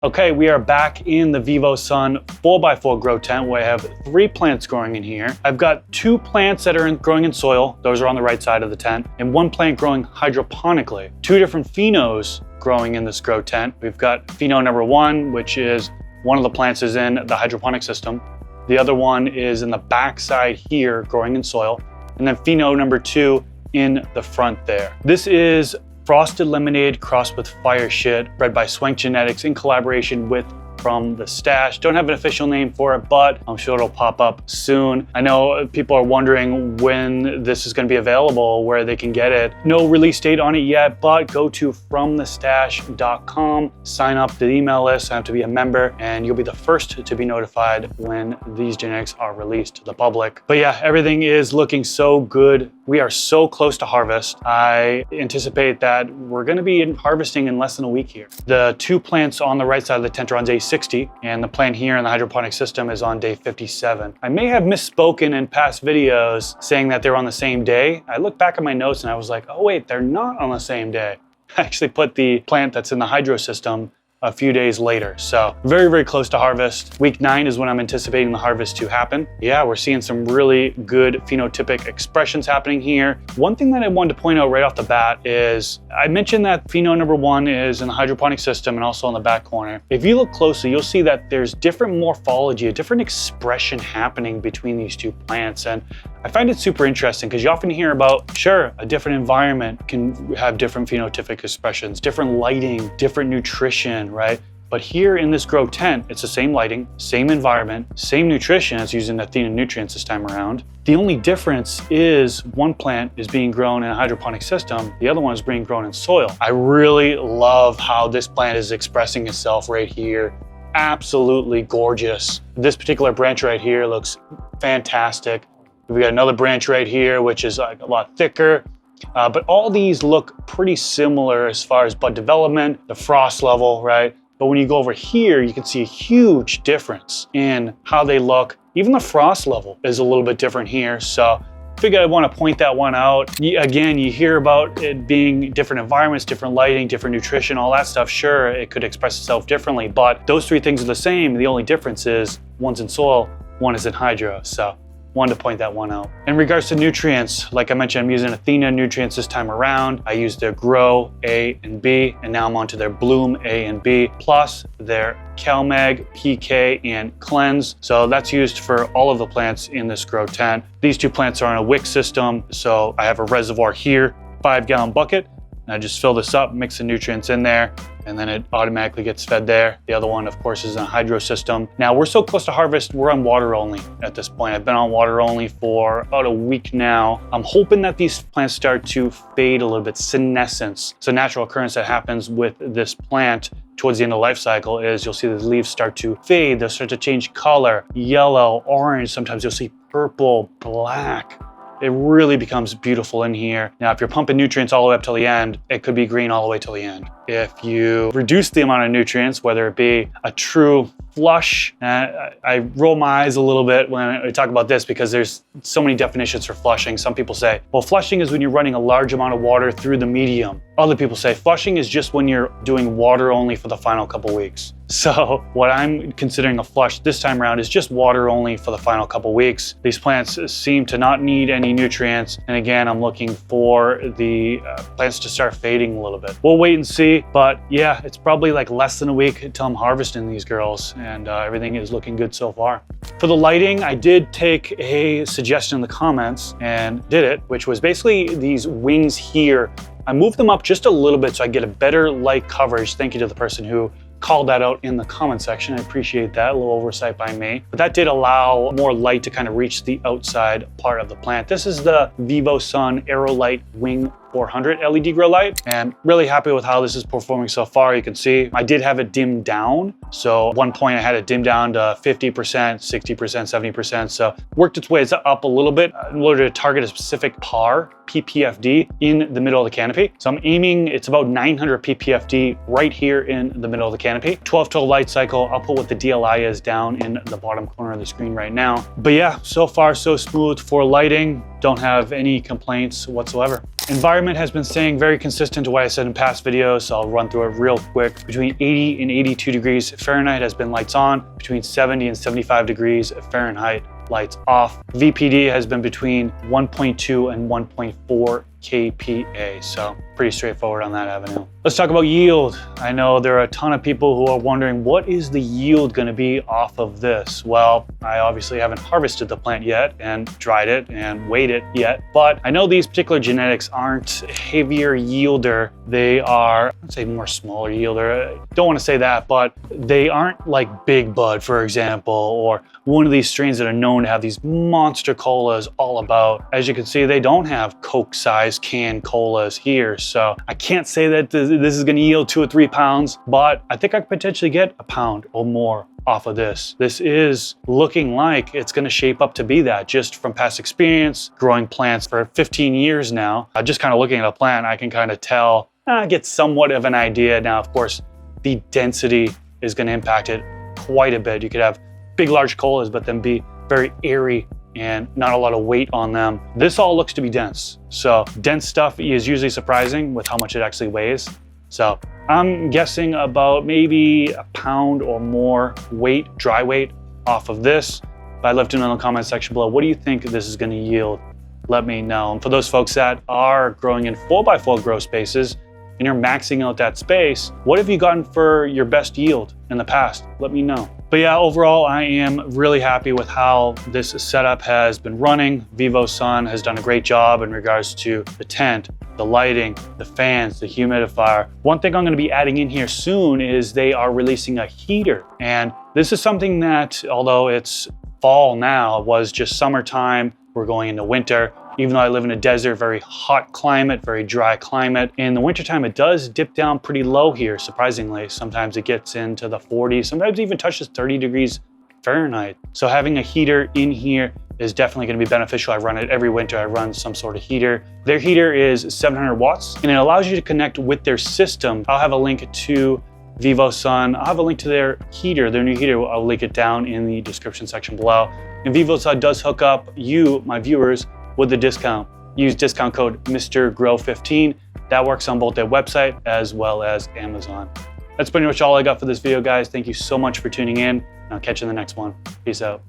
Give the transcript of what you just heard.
Okay, we are back in the Vivo Sun 4x4 grow tent where I have 3 plants growing in here. I've got 2 plants that are growing in soil. Those are on the right side of the tent. And 1 plant growing hydroponically. 2 different phenos growing in this grow tent. We've got pheno number 1, which is one of the plants is in the hydroponic system. The other one is in the back side here growing in soil. And then pheno number 2 in the front there. This is frosted lemonade crossed with fire shit, bred by Swank Genetics in collaboration with From the Stash. Don't have an official name for it, but I'm sure it'll pop up soon. I know people are wondering when this is going to be available, where they can get it. No release date on it yet, but go to fromthestash.com, sign up to the email list, sign up to be a member, and you'll be the first to be notified when these genetics are released to the public. But yeah, everything is looking so good. We are so close to harvest. I anticipate that we're going to be harvesting in less than a week here. The 2 plants on the right side of the tent are on day 60, and the plant here in the hydroponic system is on day 57. I may have misspoken in past videos saying that they're on the same day. I looked back at my notes and I was like, oh wait, they're not on the same day. I actually put the plant that's in the hydro system a few days later. So very, very close to harvest. Week 9 is when I'm anticipating the harvest to happen. Yeah, we're seeing some really good phenotypic expressions happening here. One thing that I wanted to point out right off the bat is I mentioned that pheno number 1 is in the hydroponic system and also in the back corner. If you look closely, you'll see that there's different morphology, a different expression happening between these 2 plants. And I find it super interesting because you often hear about, sure, a different environment can have different phenotypic expressions, different lighting, different nutrition, right? But here in this grow tent, it's the same lighting, same environment, same nutrition as using Athena nutrients this time around. The only difference is one plant is being grown in a hydroponic system, the other one is being grown in soil. I really love how this plant is expressing itself right here. Absolutely gorgeous. This particular branch right here looks fantastic. We got another branch right here, which is like a lot thicker. But all these look pretty similar as far as bud development, the frost level, right? But when you go over here, you can see a huge difference in how they look. Even the frost level is a little bit different here. So I figured I want to point that one out. Again, you hear about it being different environments, different lighting, different nutrition, all that stuff. Sure, it could express itself differently, but those 3 things are the same. The only difference is one's in soil, one is in hydro. So wanted to point that one out. In regards to nutrients, like I mentioned, I'm using Athena nutrients this time around. I used their Grow A and B, and now I'm onto their Bloom A and B, plus their CalMag, PK, and Cleanse. So that's used for all of the plants in this grow tent. These 2 plants are on a wick system, so I have a reservoir here, 5-gallon bucket, and I just fill this up, mix the nutrients in there, and then it automatically gets fed there. The other one, of course, is a hydro system. Now, we're so close to harvest, we're on water only at this point. I've been on water only for about a week now. I'm hoping that these plants start to fade a little bit, senescence. It's a natural occurrence that happens with this plant towards the end of the life cycle is you'll see the leaves start to fade, they'll start to change color, yellow, orange, sometimes you'll see purple, black. It really becomes beautiful in here. Now, if you're pumping nutrients all the way up till the end, it could be green all the way till the end. If you reduce the amount of nutrients, whether it be a true flush, I roll my eyes a little bit when I talk about this because there's so many definitions for flushing. Some people say, well, flushing is when you're running a large amount of water through the medium. Other people say flushing is just when you're doing water only for the final couple weeks. So what I'm considering a flush this time around is just water only for the final couple weeks. These plants seem to not need any nutrients. And again, I'm looking for the plants to start fading a little bit. We'll wait and see, but yeah, it's probably like less than a week until I'm harvesting these girls, and everything is looking good so far. For the lighting, I did take a suggestion in the comments and did it, which was basically these wings here. I moved them up just a little bit so I get a better light coverage. Thank you to the person who called that out in the comment section. I appreciate that, a little oversight by me. But that did allow more light to kind of reach the outside part of the plant. This is the Vivo Sun Aerolite Wing 400 LED grow light, and really happy with how this is performing so far. You can see I did have it dimmed down. So at one point I had it dimmed down to 50%, 60%, 70%. So worked its way up a little bit in order to target a specific PAR, PPFD, in the middle of the canopy. So I'm aiming, it's about 900 PPFD right here in the middle of the canopy. 12-12 light cycle. I'll put what the DLI is down in the bottom corner of the screen right now. But yeah, so far so smooth for lighting. don't have any complaints whatsoever. Environment has been staying very consistent to what I said in past videos, so I'll run through it real quick. Between 80 and 82 degrees Fahrenheit has been lights on. Between 70 and 75 degrees Fahrenheit, lights off. VPD has been between 1.2 and 1.4 kPa, so pretty straightforward on that avenue. Let's talk about yield. I know there are a ton of people who are wondering, what is the yield going to be off of this? Well, I obviously haven't harvested the plant yet and dried it and weighed it yet, but I know these particular genetics aren't a heavier yielder. They are, I'd say, more smaller yielder. I don't want to say that, but they aren't like Big Bud, for example, or one of these strains that are known to have these monster colas all about. As you can see, they don't have Coke-sized canned colas here, so I can't say that this is going to yield 2 or 3 pounds, but I think I could potentially get a pound or more off of this. This is looking like it's going to shape up to be that, just from past experience growing plants for 15 years now. Just kind of looking at a plant, I can kind of tell, get somewhat of an idea. Now, of course, the density is going to impact it quite a bit. You could have big, large colas, but then be very airy and not a lot of weight on them. This all looks to be dense. So dense stuff is usually surprising with how much it actually weighs. So I'm guessing about maybe a pound or more weight, dry weight off of this. But I'd love to know in the comment section below, what do you think this is going to yield? Let me know. And for those folks that are growing in 4x4 grow spaces and you're maxing out that space, what have you gotten for your best yield in the past? Let me know. But yeah, overall, I am really happy with how this setup has been running. VivoSun has done a great job in regards to the tent, the lighting, the fans, the humidifier. One thing I'm going to be adding in here soon is they are releasing a heater. And this is something that, although it's fall now, it was just summertime, we're going into winter. Even though I live in a desert, very hot climate, very dry climate. In the wintertime, it does dip down pretty low here, surprisingly. Sometimes it gets into the 40s, sometimes even touches 30 degrees Fahrenheit. So having a heater in here is definitely going to be beneficial. I run it every winter. I run some sort of heater. Their heater is 700 watts, and it allows you to connect with their system. I'll have a link to VivoSun. I'll have a link to their heater, their new heater. I'll link it down in the description section below. And VivoSun does hook up you, my viewers, with the discount. Use discount code MrGrow15. That works on both their website as well as Amazon. That's pretty much all I got for this video, guys. Thank you so much for tuning in. I'll catch you in the next one. Peace out.